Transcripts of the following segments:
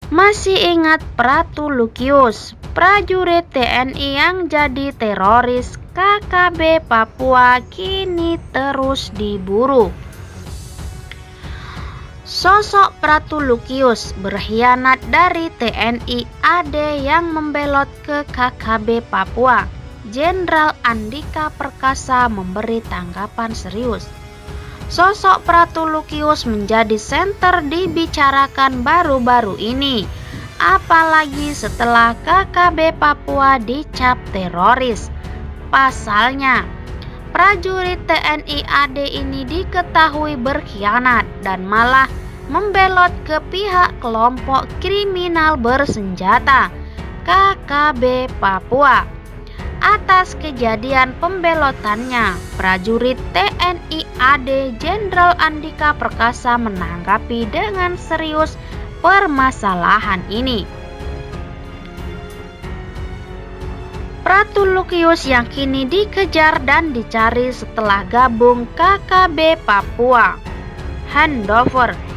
Masih ingat Pratu Lukius, prajurit TNI yang jadi teroris KKB Papua kini terus diburu. Sosok Pratu Lukius berkhianat dari TNI AD yang membelot ke KKB Papua. Jenderal Andika Perkasa memberi tanggapan serius. Sosok Pratu Lukius menjadi senter dibicarakan baru-baru ini, apalagi setelah KKB Papua dicap teroris. Pasalnya, prajurit TNI AD ini diketahui berkhianat dan malah membelot ke pihak kelompok kriminal bersenjata KKB Papua. Atas kejadian pembelotannya, prajurit TNI AD Jenderal Andika Perkasa menanggapi dengan serius permasalahan ini. Pratu Lukius yang kini dikejar dan dicari setelah gabung KKB Papua. Handover.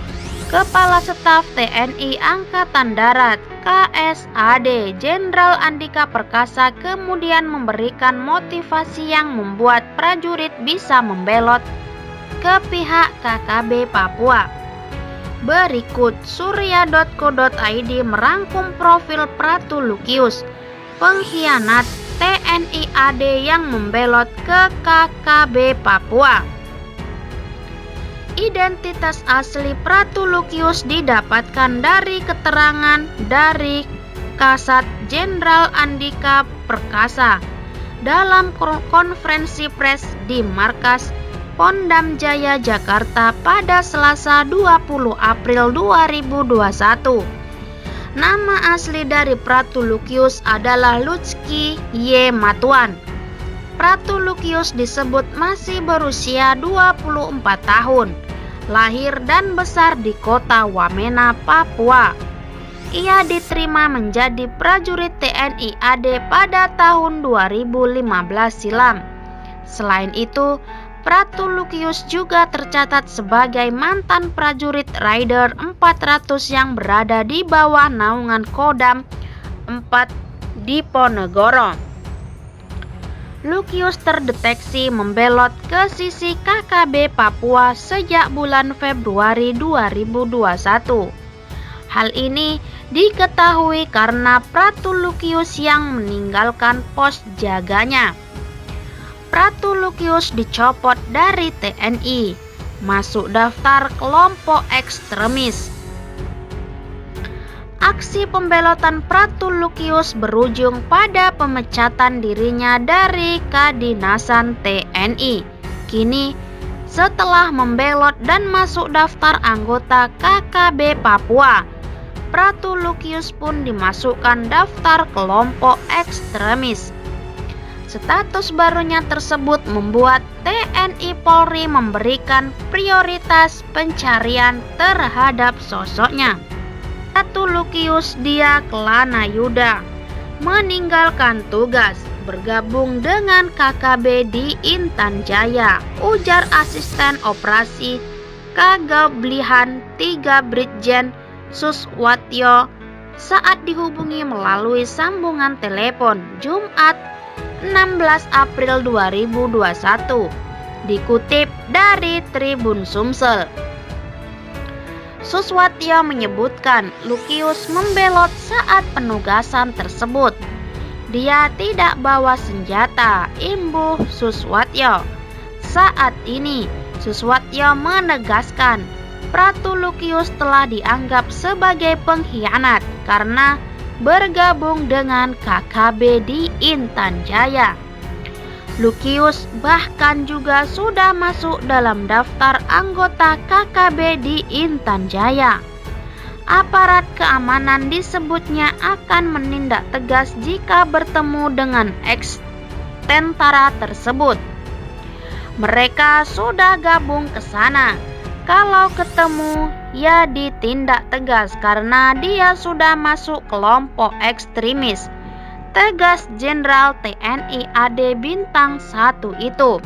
Kepala Staf TNI Angkatan Darat KSAD Jenderal Andika Perkasa kemudian memberikan motivasi yang membuat prajurit bisa membelot ke pihak KKB Papua. Berikut surya.co.id merangkum profil Pratu Lukius, pengkhianat TNI AD yang membelot ke KKB Papua. Identitas asli Pratu Lukius didapatkan dari keterangan dari Kasat Jenderal Andika Perkasa dalam konferensi pers di Markas Pondam Jaya Jakarta pada Selasa 20 April 2021. Nama asli dari Pratu Lukius adalah Lutski Y. Matuan. Pratu Lukius disebut masih berusia 24 tahun, lahir dan besar di kota Wamena, Papua. Ia diterima menjadi prajurit TNI AD pada tahun 2015 silam. Selain itu, Pratu Lukius juga tercatat sebagai mantan prajurit Raider 400 yang berada di bawah naungan Kodam 4 Diponegoro. Lukius terdeteksi membelot ke sisi KKB Papua sejak bulan Februari 2021. Hal ini diketahui karena Pratu Lukius yang meninggalkan pos jaganya. Pratu Lukius dicopot dari TNI, masuk daftar kelompok ekstremis. Aksi pembelotan Pratu Lukius berujung pada pemecatan dirinya dari Kadinasan TNI. Kini, setelah membelot dan masuk daftar anggota KKB Papua, Pratu Lukius pun dimasukkan daftar kelompok ekstremis. Status barunya tersebut membuat TNI Polri memberikan prioritas pencarian terhadap sosoknya. Pratu Lukius Dia Kelana Yuda meninggalkan tugas, bergabung dengan KKB di Intan Jaya, ujar asisten operasi Kagablihan 3 Brigjen Suswatyo saat dihubungi melalui sambungan telepon Jumat 16 April 2021, dikutip dari Tribun Sumsel. Suswatyo menyebutkan Lukius membelot saat penugasan tersebut. Dia tidak bawa senjata, imbuh Suswatyo. Saat ini, Suswatyo menegaskan Pratu Lukius telah dianggap sebagai pengkhianat karena bergabung dengan KKB di Intan Jaya. Lukius bahkan juga sudah masuk dalam daftar anggota KKB di Intan Jaya. Aparat keamanan disebutnya akan menindak tegas jika bertemu dengan ex-tentara tersebut. Mereka sudah gabung ke sana. Kalau ketemu, ya ditindak tegas karena dia sudah masuk kelompok ekstremis, tegas Jenderal TNI AD Bintang 1 itu.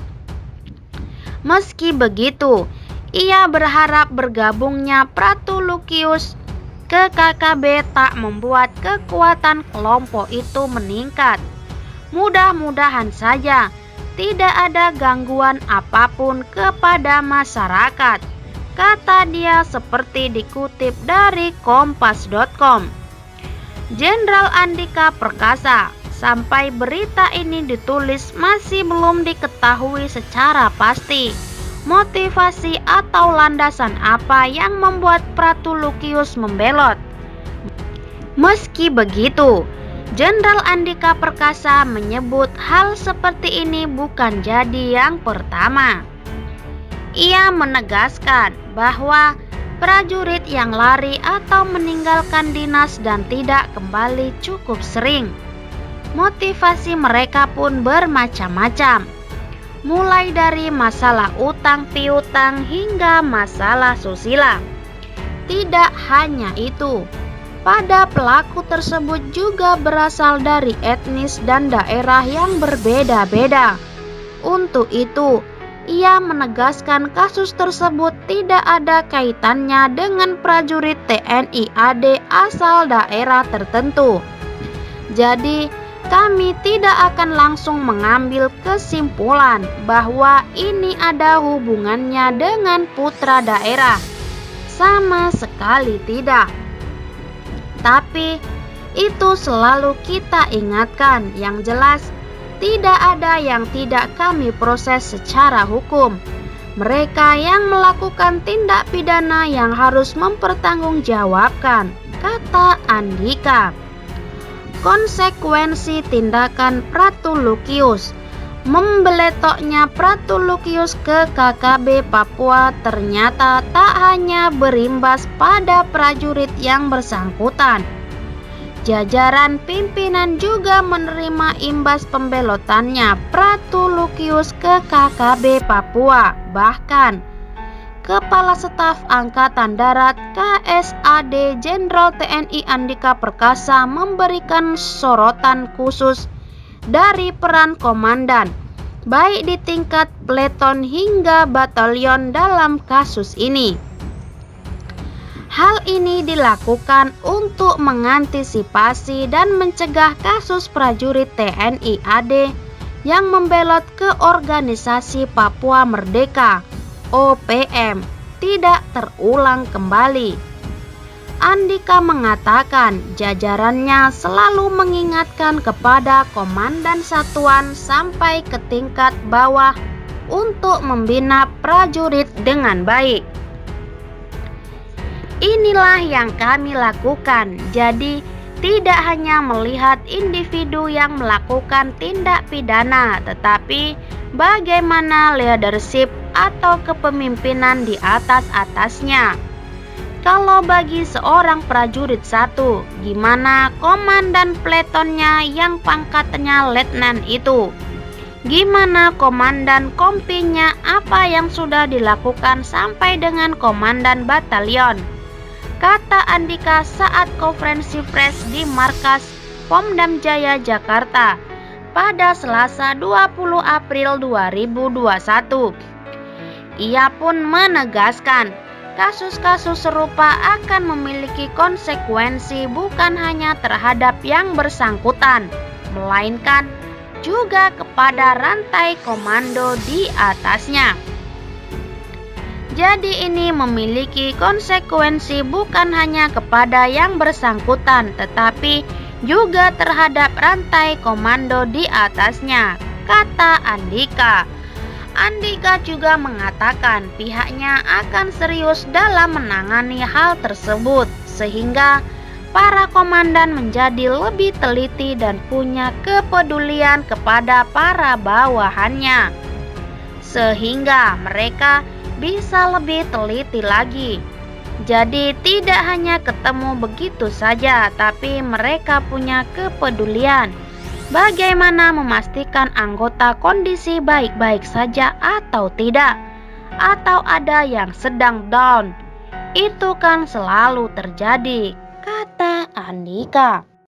Meski begitu, ia berharap bergabungnya Pratu Lukius ke KKB tak membuat kekuatan kelompok itu meningkat. Mudah-mudahan saja tidak ada gangguan apapun kepada masyarakat, kata dia seperti dikutip dari kompas.com. Jenderal Andika Perkasa, sampai berita ini ditulis masih belum diketahui secara pasti motivasi atau landasan apa yang membuat Pratu Lukius membelot. Meski begitu, Jenderal Andika Perkasa menyebut hal seperti ini bukan jadi yang pertama. Ia menegaskan bahwa prajurit yang lari atau meninggalkan dinas dan tidak kembali cukup sering. Motivasi mereka pun bermacam-macam, mulai dari masalah utang piutang hingga masalah susila. Tidak hanya itu, pada pelaku tersebut juga berasal dari etnis dan daerah yang berbeda-beda. Untuk itu, ia menegaskan kasus tersebut tidak ada kaitannya dengan prajurit TNI AD asal daerah tertentu. Jadi, kami tidak akan langsung mengambil kesimpulan bahwa ini ada hubungannya dengan putra daerah. Sama sekali tidak. Tapi itu selalu kita ingatkan, yang jelas tidak ada yang tidak kami proses secara hukum. Mereka yang melakukan tindak pidana yang harus mempertanggungjawabkan, kata Andika. Konsekuensi tindakan Pratu Lukius. Membeletoknya Pratu Lukius ke KKB Papua ternyata tak hanya berimbas pada prajurit yang bersangkutan. Jajaran pimpinan juga menerima imbas pembelotannya Pratu Lukius ke KKB Papua. Bahkan Kepala Staf Angkatan Darat KSAD Jenderal TNI Andika Perkasa memberikan sorotan khusus dari peran komandan, baik di tingkat peleton hingga batalion dalam kasus ini. Hal ini dilakukan untuk mengantisipasi dan mencegah kasus prajurit TNI AD yang membelot ke Organisasi Papua Merdeka (OPM) tidak terulang kembali. Andika mengatakan jajarannya selalu mengingatkan kepada komandan satuan sampai ke tingkat bawah untuk membina prajurit dengan baik. Inilah yang kami lakukan. Jadi tidak hanya melihat individu yang melakukan tindak pidana, tetapi bagaimana leadership atau kepemimpinan di atas-atasnya. Kalau bagi seorang prajurit satu, gimana komandan peletonnya yang pangkatnya letnan itu? Gimana komandan kompinya, apa yang sudah dilakukan sampai dengan komandan batalion? Kata Andika saat konferensi pers di markas Pomdam Jaya Jakarta pada Selasa 20 April 2021. Ia pun menegaskan kasus-kasus serupa akan memiliki konsekuensi bukan hanya terhadap yang bersangkutan, melainkan juga kepada rantai komando di atasnya. Jadi ini memiliki konsekuensi bukan hanya kepada yang bersangkutan, tetapi juga terhadap rantai komando di atasnya, kata Andika. Andika juga mengatakan pihaknya akan serius dalam menangani hal tersebut, sehingga para komandan menjadi lebih teliti dan punya kepedulian kepada para bawahannya, sehingga mereka bisa lebih teliti lagi. Jadi tidak hanya ketemu begitu saja, tapi mereka punya kepedulian. Bagaimana memastikan anggota kondisi baik-baik saja atau tidak, atau ada yang sedang down. Itu kan selalu terjadi, kata Andika.